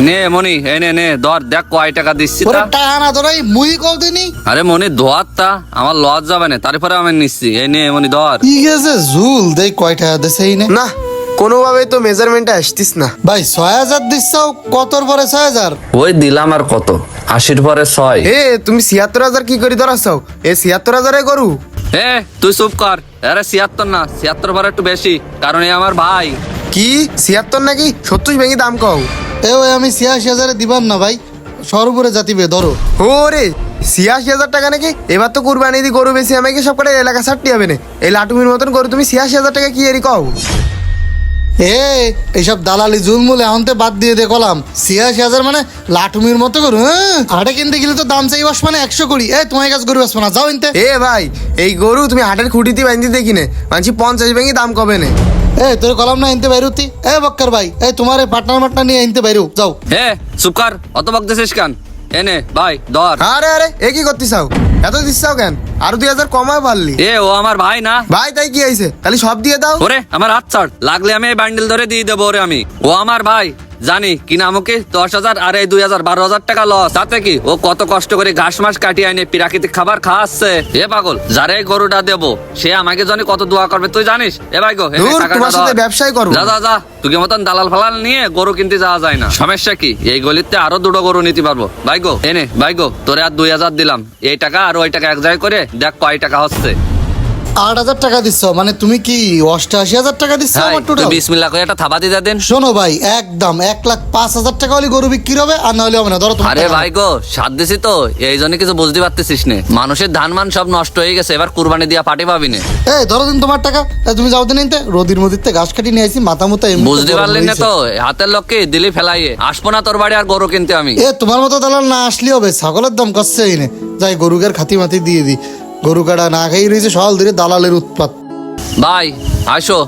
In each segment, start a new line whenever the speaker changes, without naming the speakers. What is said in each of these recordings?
নে মনি এনে নে ধর দেখ কয় টাকা দিচ্ছি তা।
টাকা না ধরাই মুই কও দিনি।
আরে মনি ধোয়ার তা আমার লজ যাবে না, তারপরে আমি নিচ্ছি। এই নে মনি ধর।
ঠিক আছে ঝুল দেই কয় টাকা দিছে এই নে।
না কোনোভাবে তো মেজারমেন্টে আসতিস না।
ভাই 6000 দিছাও, কতর পরে 6000?
ওই দিলাম আর কত, 80 পরে 6।
এ তুমি ৭৬,০০০ কি করে ধরাচ্ছাও? এ ৭৬,০০০ গরু।
এ তুই চুপ কর। আরে 76 না, 76 পরে একটু বেশি, কারণ এই আমার ভাই।
কি ৭৬ নাকি ৭০ ভেঙে দাম কও?
এ ওই আমি ৮৬,০০০ দিবাম না ভাই, সর্বরে জাতিবে ধরো।
ওরে ৮৬,০০০ টাকা নাকি? এবার তো কুরবানি দি গরু বেশি আমাকে সব কটা এলাকা ছাড়তে হবে না। এই লাটুমির মতন গরু তুমি ৮৬,০০০ টাকা কি এরি কও?
এইসব দালালি জুলমুল এখনতে বাদ দিয়ে দে কলাম। ৮৬,০০০ মানে লাটুমির মতো করু। হাটে কিনতে গেলে তো দাম চাই বাস মানে 100 কোটি। তোমার কাছে গরু আসবো না, যাও ইনতে।
এ ভাই এই গরু তুমি হাটের খুঁটিতে বাঁধতে দেখি নে, মানছি 50 ভেঙে দাম কবে নে।
তোর কলাম না ইনতে বাইরুতি। বক্কর ভাই, তোমার এই পার্টনার নিয়ে ইনতে বাইরু যাও।
চুপ কর, অত বকতেছিস কেন? এনে ভাই ধর।
আরে আরে এ কি করতে চাও? এত দিচ্ছাও কেন? আরো ২,০০০ কমায় পারলি।
ও আমার ভাই না?
ভাই তাই কি হয়েছে? তাহলে সব দিয়ে দাও।
ওরে আমার হাত ছাড়, লাগলে আমি এই বান্ডেল ধরে দিয়ে দেবো। ওরে আমি, ও আমার ভাই জানি কি নাম ওকে 10,000 আর এই 2,000 12,000 টাকা লস। তাতে কি ও কত কষ্ট করে ঘাস মাস কাটিয়ে আনে প্রাকৃতিক খাবার খাওয়াচ্ছে। এ পাগল, যারা এই গরুটা দেবো সে আমাকে জানি কত দোয়া করবে তুই জানিস? এ ভাই গো
দূর, তোমার সাথে ব্যবসায় করবো।
যা যা যা, তুই মতন দালাল ফালাল নিয়ে গরু কিনতে যাওয়া যায় না। সমস্যা কি, এই গলিতে আরো দুটো গরু নিতে পারবো। ভাই গো এনে, ভাই গো তোরে আর 2,000 দিলাম। এই টাকা আর ওই টাকা এক জায়গায় করে দেখ কয় টাকা হচ্ছে।
৮,০০০ টাকা দিচ্ছ মানে তুমি কি ৮৮,০০০ টাকা দিচ্ছ আমার টোটাল?
বিসমিল্লাহ করে একটা থাবা দিয়ে দেন।
শোনো ভাই, একদম ১,৫,০০০ টাকা হলে গরু বিক্রি হবে, আর না হলে হবে না। ধরো তোমার
আরে
টাকা।
ভাই গো সাত দিছি তো, এই জন্য কিছু বুঝতে পারতেছিস নে। মানুষের ধান মান সব নষ্ট হয়ে গেছে, এবার কুরবানি দিয়া পাটি পাবি না।
ধরো দিন তোমার টাকা। তুমি যাও দিন নিতে, রোদির মধ্যে ঘাস কাটি নিয়ে আসি, মাথা মুতা এমনি
বুঝতে
গরম
পারলি না
হয়েছে।
তো, হাতের লোককে দিলি ফেলাইয়ে আসবো না তোর বাড়ি আর গরু কিনতে আমি।
তোমার মতো দালাল না আসলে হবে, ছাগলের দাম কষছে এই নে। যাই গরুকের খাতি মাতি দিয়ে দি। গরু কাটা না খাই রয়েছে সকাল ধরে দালালের উৎপাত।
ভাই আসো,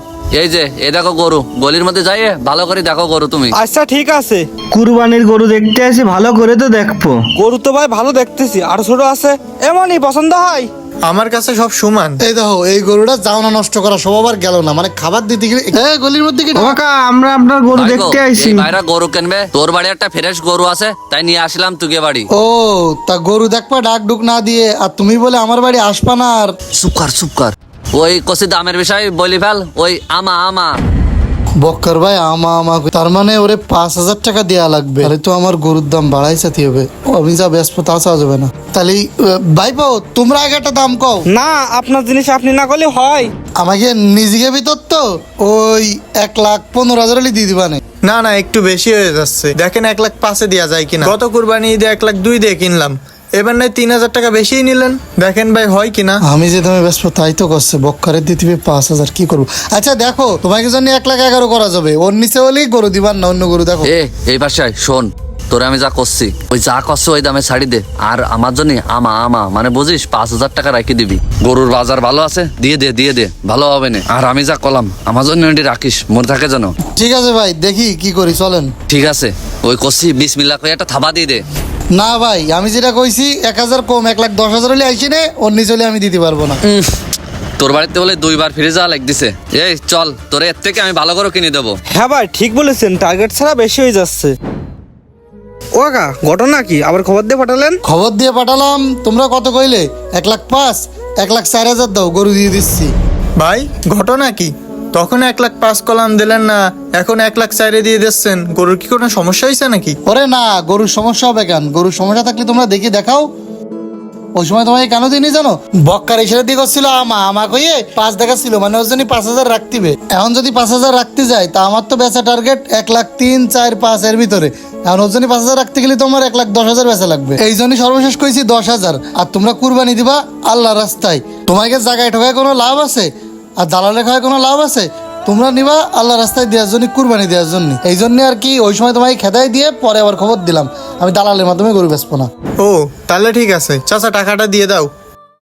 এই যে এ দেখো গরু, গলির মধ্যে যাই ভালো করে দেখো গরু তুমি।
আচ্ছা ঠিক আছে,
কুরবানির গরু দেখতে আসি, ভালো করে তো দেখবো।
গরু তো ভাই ভালো দেখতেছি, আর ছোট আছে এমনই পছন্দ হয়।
আমার কাছে সব সমান।
এই দেখো এই গরুটা যাও না নষ্ট করা, সব আবার গেল না, মানে খাবার দিতে গেলে গলির মধ্যে কি
কাকা আমরা আপনার গরু
ভাই গো,
দেখতে আইছি।
এই ভাইরা গরু কিনবে, তোর বাড়ি একটা ফ্রেশ গরু আছে তাই নিয়ে আসলাম তুগে বাড়ি।
ও তা গরু দেখবা ডাক ডুক না দিয়ে, আর তুমি বলে আমার বাড়ি আসবা না। আর
চুপ কর, ওই কষি দামের বিষয় বলি ফেল। ওই আমা
বক্কর ভাই আমা তার মানে ওরে ৫,০০০ টাকা দেওয়া লাগবে। তাহলে তো আমার গরুর দাম বাড়াই সাথে হবে, আমি যা ব্যস্ত তা চাওয়া যাবে না। তাহলে ভাইপো তোমরা আগে একটা দাম কও।
না আপনার জিনিস আপনি না করলে হয়।
আমাকে নিজেকে ভিতর তো ওই ১,১৫,০০০ দিয়ে দিবা না।
না না একটু বেশি হয়ে যাচ্ছে, দেখেন ১,৫,০০০ দেওয়া যায় কিনা। গত কুরবানি ঈদে ১,২,০০০ দিয়ে কিনলাম, এবার নয় ৩,০০০ টাকা বেশিই নিলেন, দেখেন ভাই হয় কিনা।
আমি যে তুমি ব্যস্ত তাই তো করছে, বক্কারের দিতে ৫,০০০ কি করবো। আচ্ছা দেখো তোমাকে জন্য ১,১১,০০০ করা যাবে, ওর নিচে হলেই গরু দিবার না, অন্য গরু দেখো।
এই বাসায় শোন, তোরে আমি যা করছি ওই যা করছে ওই দামে ছাড়ি দে। আর আমার জন্য আমা মানে বুঝিস 5,000 টাকা রাখি দিবি। গরুর বাজার ভালো আছে, দিয়ে দে ভালো হবে না। আর আমি যা করলাম আমার জন্য রাখিস, মনে থাকে যেন।
ঠিক আছে ভাই, দেখি কি করি, চলেন।
ঠিক আছে, ওই করছি বিসমিল্লাহ করে একটা থাবা দিয়ে দে।
না ভাই আমি যেটা কইছি ১,০০০ কম, ১,১০,০০০ হলে আইসি নে, ওর নিচে হলে আমি দিতে পারবো না।
তোর বাড়িতে বলে 2বার ফিরে যাওয়া লাগ দিছে। এই চল, তোর এর থেকে আমি ভালো করে কিনে দেবো।
হ্যাঁ ভাই ঠিক বলেছেন, টার্গেট ছাড়া বেশি হয়ে যাচ্ছে। ও কাকা ঘটনা কি, আবার খবর দিয়ে পাঠালেন?
খবর দিয়ে পাঠালাম, তোমরা কত কইলে? ১,০০,৫০০, ১,০৪,০০০ দাও, গরু দিয়ে দিচ্ছি।
ভাই ঘটনা কি? তখন ১,৫,০০০ কলাম দিলেন না, এখন ১,৪,০০০ দিয়ে দিচ্ছেন। গরুর কি কোনো সমস্যা হয়েছে নাকি?
ওরে না, গরুর সমস্যা হবে কেন? গরুর সমস্যা থাকলে তোমরা দেখি দেখাও। ওই সময় তোমাকে কেন দিইনি জানো? বক্কার ইশারা দিয়ে করছিল আমা কইয়ে ৫ দেখাচ্ছিল, মানে ওর জন্য ৫,০০০ রাখতিবে। এখন যদি ৫,০০০ রাখতে যায় তা আমার তো বেচা টার্গেট ১,৩০,০০০, ৪,০০০, ৫ এর ভিতরে। এখন ওর জন্য ৫,০০০ রাখতে গেলে তোমার ১,১০,০০০ বেচা লাগবে। এই জন্য সর্বশেষ কইছি ১০,০০০। আর তোমরা কুরবানি দিবা আল্লাহ রাস্তায়, তোমাকে জায়গায় ঠকায় কোনো লাভ আছে? আর দালালে খায় কোনো লাভ আছে? তোমরা নিবা আল্লাহ রাস্তায় দেওয়ার জন্য, কুরবানি দেওয়ার জন্য। এই জন্য আর কি ওই সময় তোমাকে খেদাই দিয়ে পরে আবার খবর দিলাম আমি দালালের মাধ্যমে গরু বেচবো না।
ও তাহলে ঠিক আছে চাচা, টাকাটা দিয়ে দাও।